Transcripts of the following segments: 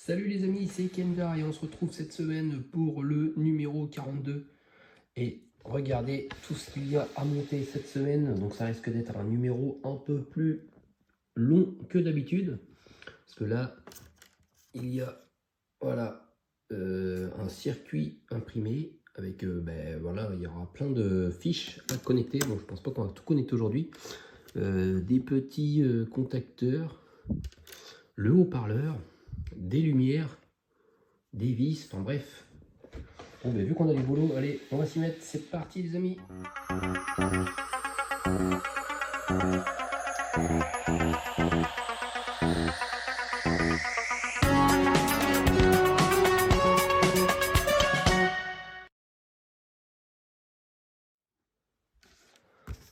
Salut les amis, c'est Kendar et on se retrouve cette semaine pour le numéro 42. Et regardez tout ce qu'il y a à monter cette semaine. Donc ça risque d'être un numéro un peu plus long que d'habitude. Parce que là, il y a voilà, un circuit imprimé avec, voilà, il y aura plein de fiches à connecter. Bon, je pense pas qu'on va tout connecter aujourd'hui. Des petits contacteurs, le haut-parleur, des lumières, des vis, enfin bref. Bon, vu qu'on a du boulot, allez, on va s'y mettre. C'est parti les amis.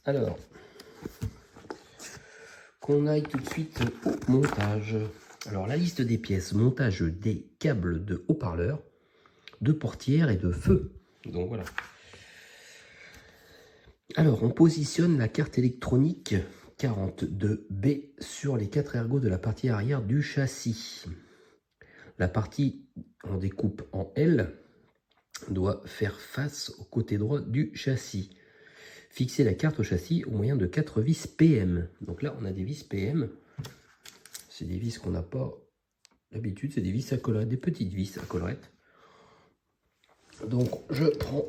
Alors, qu'on aille tout de suite au montage. Alors, la liste des pièces, montage des câbles de haut-parleur, de portière et de feu. Donc voilà. Alors, on positionne la carte électronique 42B sur les 4 ergots de la partie arrière du châssis. La partie en découpe en L doit faire face au côté droit du châssis. Fixer la carte au châssis au moyen de 4 vis PM. Donc là, on a des vis PM. C'est des vis qu'on n'a pas d'habitude. C'est des vis à collerette, des petites vis à collerette. Donc, je prends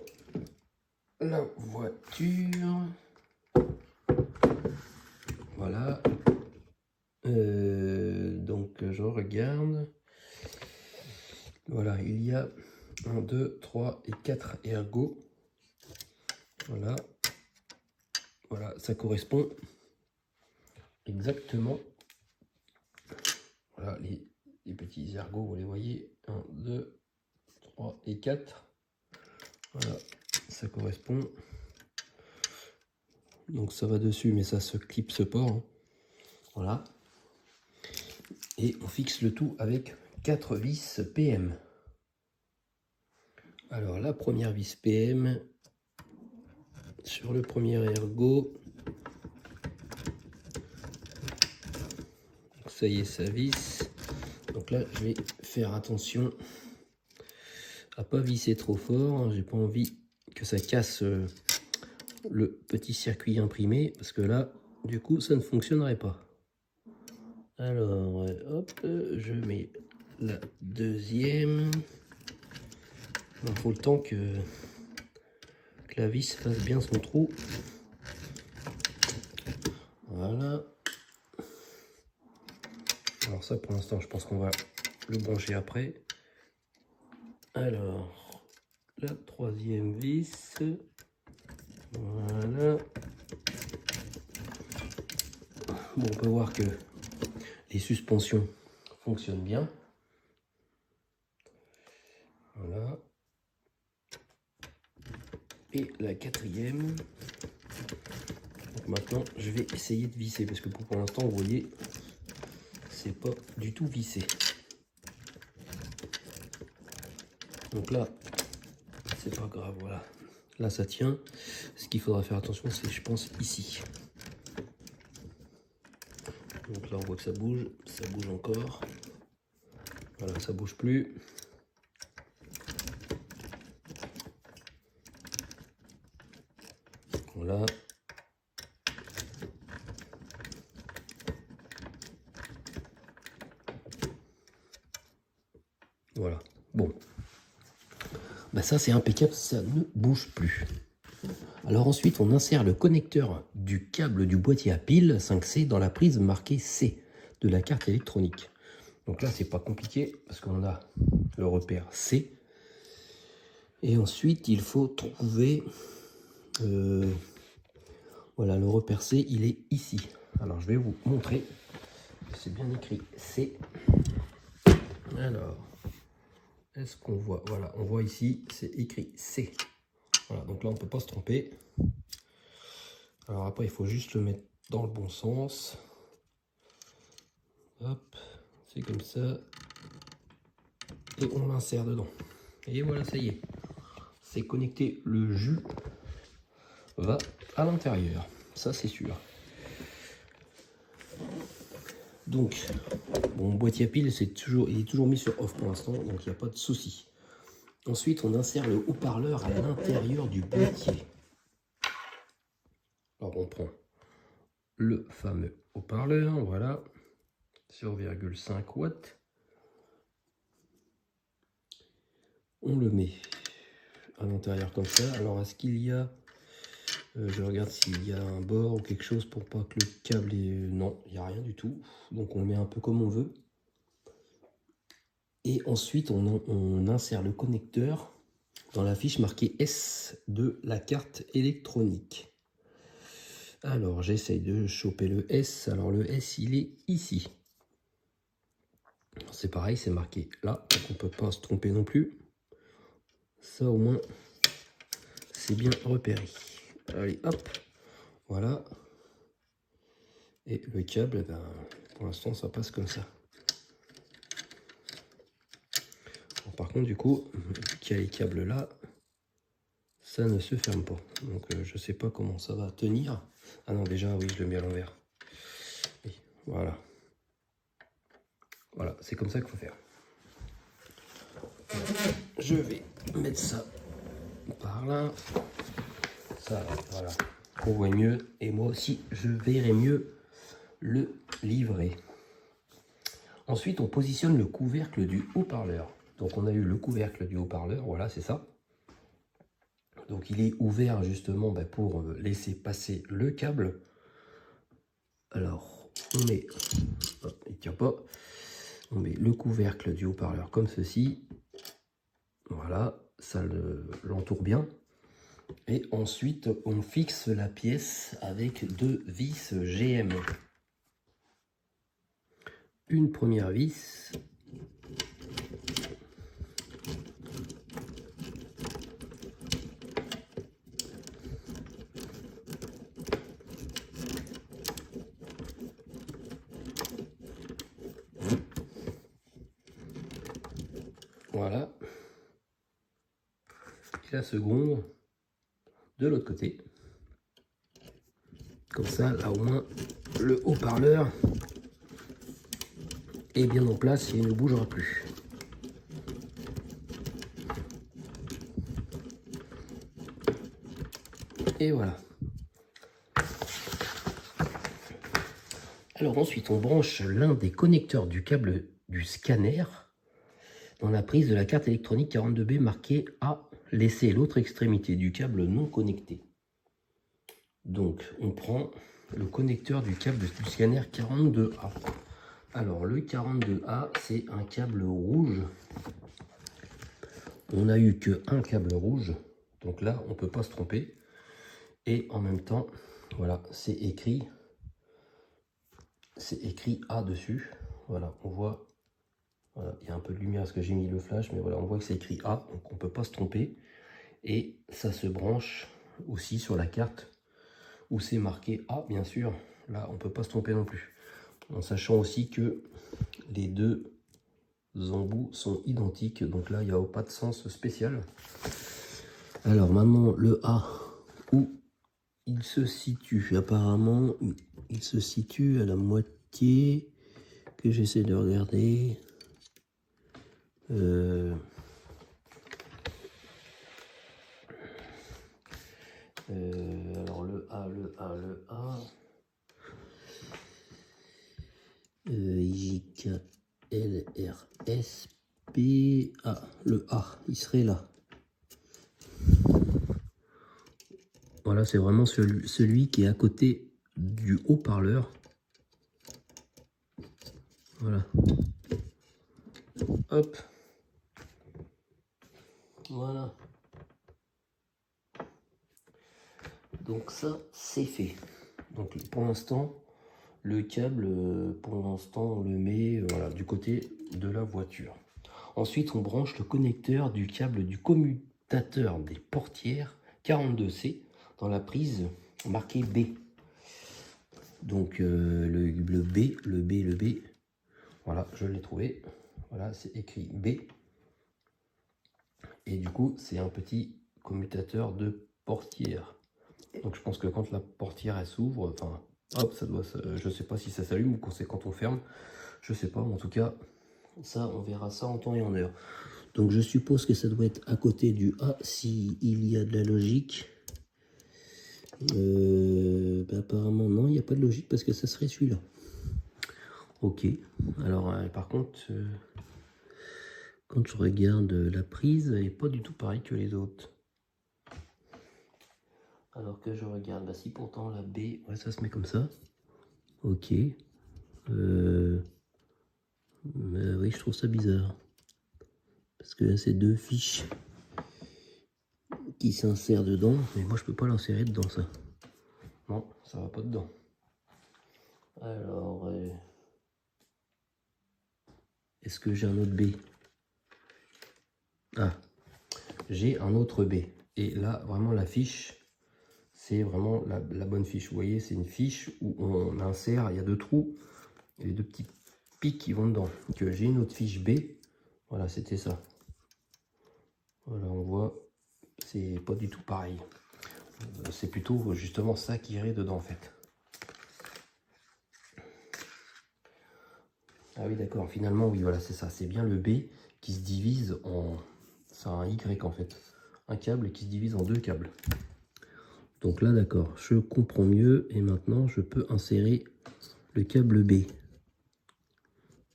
la voiture. Voilà. Donc, je regarde. Voilà, il y a 1, 2, 3 et 4 ergots. Voilà. Voilà, ça correspond exactement. Voilà, les petits ergots, vous les voyez. 1, 2, 3 et 4. Voilà, ça correspond. Donc ça va dessus, mais ça se clipse pas. Hein. Voilà. Et on fixe le tout avec 4 vis PM. Alors la première vis PM sur le premier ergot. Ça y est, ça visse. Donc là, je vais faire attention à pas visser trop fort. J'ai pas envie que ça casse le petit circuit imprimé parce que là, du coup, ça ne fonctionnerait pas. Alors, hop, je mets la deuxième. Il faut le temps que la vis fasse bien son trou. Voilà. Alors ça, pour l'instant, je pense qu'on va le brancher après. Alors, la troisième vis. Voilà. Bon, on peut voir que les suspensions fonctionnent bien. Voilà. Et la quatrième. Donc maintenant, je vais essayer de visser parce que pour l'instant, vous voyez, c'est pas du tout vissé. Donc là, c'est pas grave, voilà. Là, ça tient. Ce qu'il faudra faire attention, c'est, je pense, ici. Donc là, on voit que ça bouge encore. Voilà, ça bouge plus. Voilà. Voilà. Bon. Bah ça, c'est impeccable, ça ne bouge plus. Alors ensuite, on insère le connecteur du câble du boîtier à pile 5C dans la prise marquée C de la carte électronique. Donc là, c'est pas compliqué parce qu'on a le repère C. Et ensuite, il faut trouver... voilà, le repère C, il est ici. Alors, je vais vous montrer. C'est bien écrit C. Alors, est-ce qu'on voit? Voilà, on voit ici, c'est écrit C. Voilà, donc là, on ne peut pas se tromper. Alors après, il faut juste le mettre dans le bon sens. Hop, c'est comme ça. Et on l'insère dedans. Et voilà, ça y est. C'est connecté, le jus va à l'intérieur. Ça, c'est sûr. Donc, mon boîtier à piles, il est toujours mis sur off pour l'instant, donc il n'y a pas de souci. Ensuite, on insère le haut-parleur à l'intérieur du boîtier. Alors, on prend le fameux haut-parleur, voilà, 0,5 watts. On le met à l'intérieur comme ça. Alors, est-ce qu'il y a... je regarde s'il y a un bord ou quelque chose pour pas que le câble est... Non, il n'y a rien du tout. Donc, on le met un peu comme on veut. Et ensuite, on insère le connecteur dans la fiche marquée S de la carte électronique. Alors, j'essaye de choper le S. Alors, le S, il est ici. C'est pareil, c'est marqué là. Donc on ne peut pas se tromper non plus. Ça, au moins, c'est bien repéré. Allez, hop. Voilà. Et le câble, ben, pour l'instant, ça passe comme ça. Bon, par contre, du coup, qu'il y a les câbles là, ça ne se ferme pas. Donc, je sais pas comment ça va tenir. Ah non, déjà, oui, je le mets à l'envers. Voilà. Voilà, c'est comme ça qu'il faut faire. Je vais mettre ça par là. Ça, voilà. On voit mieux. Et moi aussi, je verrai mieux le livret. Ensuite, on positionne le couvercle du haut-parleur. Donc, on a eu le couvercle du haut-parleur. Voilà, c'est ça. Donc, il est ouvert justement pour laisser passer le câble. Alors, on met... Oh, il ne tient pas. On met le couvercle du haut-parleur comme ceci. Voilà, ça l'entoure bien. Et ensuite, on fixe la pièce avec 2 vis GM. Une première vis. Voilà. Et la seconde de l'autre côté. Comme ça, là au moins, le haut-parleur est bien en place et il ne bougera plus. Et voilà. Alors ensuite, on branche l'un des connecteurs du câble du scanner dans la prise de la carte électronique 42B marquée A. Laissez l'autre extrémité du câble non connecté. Donc, on prend le connecteur du câble du scanner 42A. Alors, le 42A, c'est un câble rouge. On n'a eu qu'un câble rouge. Donc là, on ne peut pas se tromper. Et en même temps, voilà, c'est écrit A dessus. Voilà, on voit, voilà, il y a un peu de lumière parce que j'ai mis le flash, mais voilà, on voit que c'est écrit A, donc on ne peut pas se tromper. Et ça se branche aussi sur la carte où c'est marqué A, bien sûr. Là, on ne peut pas se tromper non plus. En sachant aussi que les deux embouts sont identiques, donc là, il n'y a pas de sens spécial. Alors maintenant, le A, où il se situe, apparemment, il se situe à la moitié, que j'essaie de regarder. Alors le A, J, L, R, S, P, A, le A, il serait là. Voilà, c'est vraiment celui qui est à côté du haut-parleur. Voilà. Hop. Voilà. Donc ça, c'est fait. Donc pour l'instant, le câble, pour l'instant, on le met voilà, du côté de la voiture. Ensuite, on branche le connecteur du câble du commutateur des portières 42C dans la prise marquée B. Donc le B. Voilà, je l'ai trouvé. Voilà, c'est écrit B. Et du coup, c'est un petit commutateur de portière. Donc je pense que quand la portière elle s'ouvre, enfin Hop, ça doit, je sais pas si ça s'allume ou c'est quand on ferme. Je sais pas, en tout cas, ça, on verra ça en temps et en heure. Donc je suppose que ça doit être à côté du A s'il y a de la logique. Apparemment non, il n'y a pas de logique parce que ça serait celui-là. Ok, alors par contre, quand je regarde la prise, elle n'est pas du tout pareille que les autres. Alors que je regarde, bah si pourtant la B, ouais, ça se met comme ça. Ok. Oui, je trouve ça bizarre. Parce que là, c'est deux fiches qui s'insèrent dedans. Mais moi, je peux pas l'insérer dedans, ça. Non, ça va pas dedans. Alors, est-ce que j'ai un autre B? Ah, j'ai un autre B. Et là, vraiment, la fiche, c'est vraiment la bonne fiche. Vous voyez, c'est une fiche où on insère, il y a deux trous et deux petits pics qui vont dedans. Donc, j'ai une autre fiche B. Voilà, c'était ça. Voilà, on voit, c'est pas du tout pareil. C'est plutôt justement ça qui irait dedans, en fait. Ah oui, d'accord. Finalement, oui, voilà, c'est ça. C'est bien le B qui se divise en... C'est un Y, en fait. Un câble qui se divise en deux câbles. Donc là, d'accord, je comprends mieux. Et maintenant, je peux insérer le câble B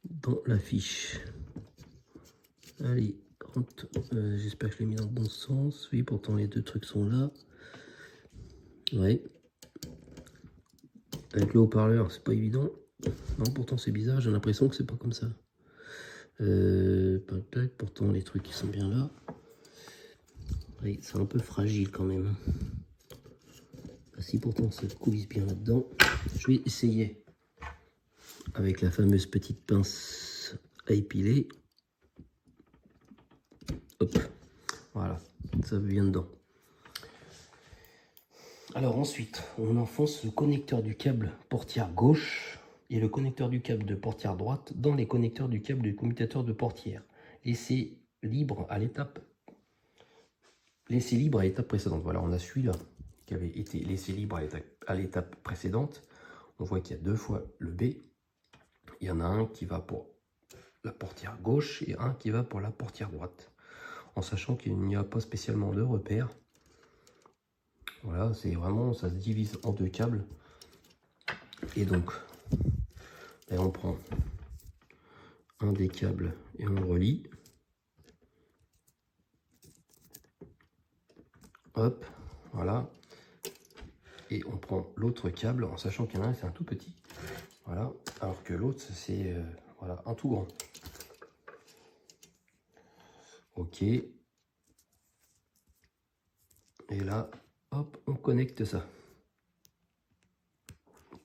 dans la fiche. Allez, j'espère que je l'ai mis dans le bon sens. Oui, pourtant, les deux trucs sont là. Ouais. Avec le haut-parleur, c'est pas évident. Non, pourtant, c'est bizarre. J'ai l'impression que c'est pas comme ça. Pourtant, les trucs, ils sont bien là. Oui, c'est un peu fragile quand même. Si pourtant ça coulisse bien là-dedans, je vais essayer avec la fameuse petite pince à épiler. Hop, voilà, ça vient dedans. Alors ensuite, on enfonce le connecteur du câble portière gauche et le connecteur du câble de portière droite dans les connecteurs du câble du commutateur de portière. Laissez libre à l'étape précédente. Voilà, on a celui-là qui avait été laissé libre à l'étape précédente. On voit qu'il y a deux fois le B. Il y en a un qui va pour la portière gauche et un qui va pour la portière droite. En sachant qu'il n'y a pas spécialement de repère. Voilà, c'est vraiment, ça se divise en deux câbles. Et donc, là, on prend un des câbles et on le relie. Hop, voilà. Et on prend l'autre câble en sachant qu'il y en a un, c'est un tout petit. Voilà, alors que l'autre, c'est voilà, un tout grand. Ok. Et là, hop, on connecte ça.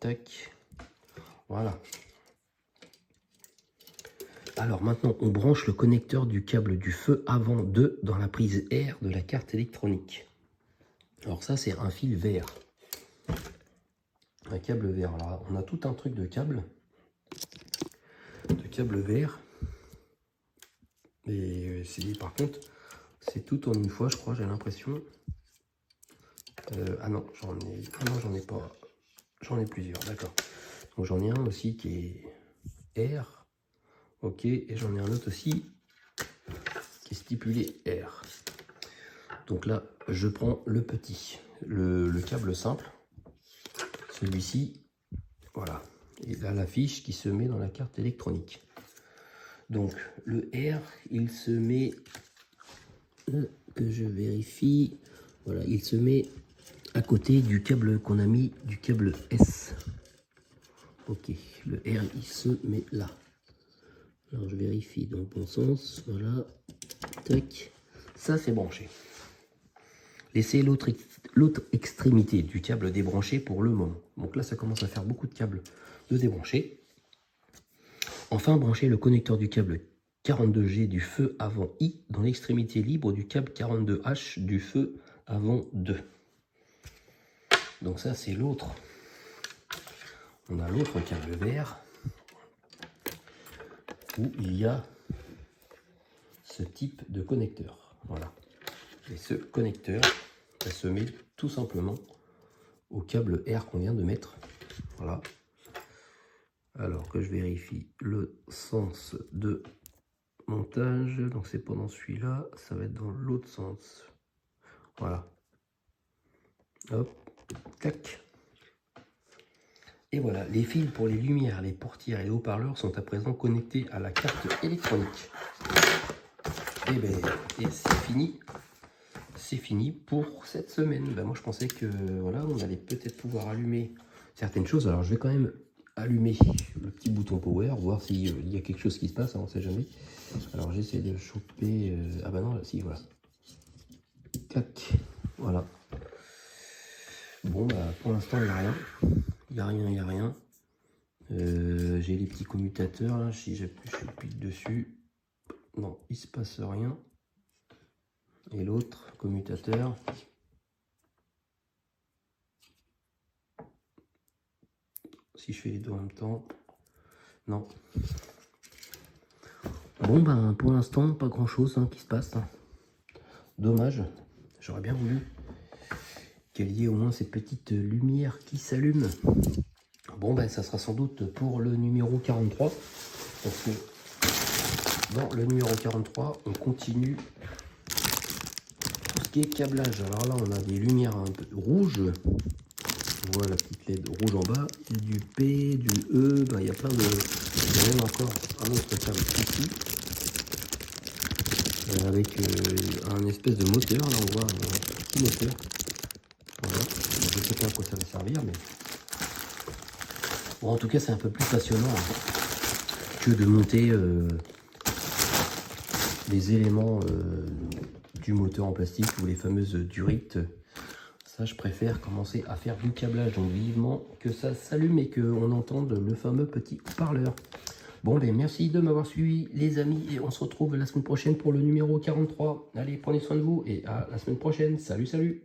Tac. Voilà. Alors maintenant, on branche le connecteur du câble du feu avant 2 dans la prise R de la carte électronique. Alors ça, c'est un fil vert. Un câble vert. Alors on a tout un truc de câble vert. Et par contre, c'est tout en une fois, je crois, j'ai l'impression. Ah non, j'en ai pas. J'en ai plusieurs, d'accord. Donc j'en ai un aussi qui est R. Ok, et j'en ai un autre aussi qui est stipulé R. Donc là, je prends le petit, le câble simple. Celui-ci, voilà. Et là, la fiche qui se met dans la carte électronique. Donc, le R, il se met, que je vérifie, voilà, il se met à côté du câble qu'on a mis, du câble S. Ok, le R, il se met là. Alors, je vérifie dans le bon sens, voilà, tac, ça c'est branché. Laissez l'autre extrémité du câble débranché pour le moment. Donc là, ça commence à faire beaucoup de câbles de débrancher. Enfin, branchez le connecteur du câble 42G du feu avant I dans l'extrémité libre du câble 42H du feu avant 2. Donc ça, c'est l'autre. On a l'autre câble vert où il y a ce type de connecteur. Voilà. Et ce connecteur, ça se met tout simplement au câble R qu'on vient de mettre. Voilà. Alors que je vérifie le sens de montage. Donc c'est pas dans celui-là, ça va être dans l'autre sens. Voilà. Hop, tac. Et voilà, les fils pour les lumières, les portières et les haut-parleurs sont à présent connectés à la carte électronique. Et ben, et c'est fini. C'est fini pour cette semaine. Ben, moi je pensais que voilà, on allait peut-être pouvoir allumer certaines choses. Alors je vais quand même allumer le petit bouton power, voir s'il y a quelque chose qui se passe, hein, on ne sait jamais. Alors j'essaie de choper. Ah bah non, là, si, voilà. Tac, voilà. Bon, bah pour l'instant il n'y a rien. Il n'y a rien, il n'y a rien. J'ai les petits commutateurs là, si j'appuie dessus. Non, il se passe rien. Et l'autre commutateur. Si je fais les deux en même temps, non. Bon ben pour l'instant pas grand chose qui se passe. Dommage, j'aurais bien voulu qu'il y ait au moins ces petites lumières qui s'allument. Bon ben ça sera sans doute pour le numéro 43. Parce que dans le numéro 43 on continue tout ce qui est câblage. Alors là on a des lumières un peu rouges. On voit la petite LED rouge en bas, du P, du E, ben, il y a plein de... Il y a même encore un autre câble ici, avec un espèce de moteur, là on voit un petit moteur. Voilà, je ne sais pas à quoi ça va servir, mais... Bon, en tout cas c'est un peu plus passionnant que de monter les éléments du moteur en plastique ou les fameuses durites. Ça, je préfère commencer à faire du câblage, donc vivement que ça s'allume et qu'on entende le fameux petit haut-parleur. Bon, ben merci de m'avoir suivi, les amis, et on se retrouve la semaine prochaine pour le numéro 43. Allez, prenez soin de vous et à la semaine prochaine. Salut, salut!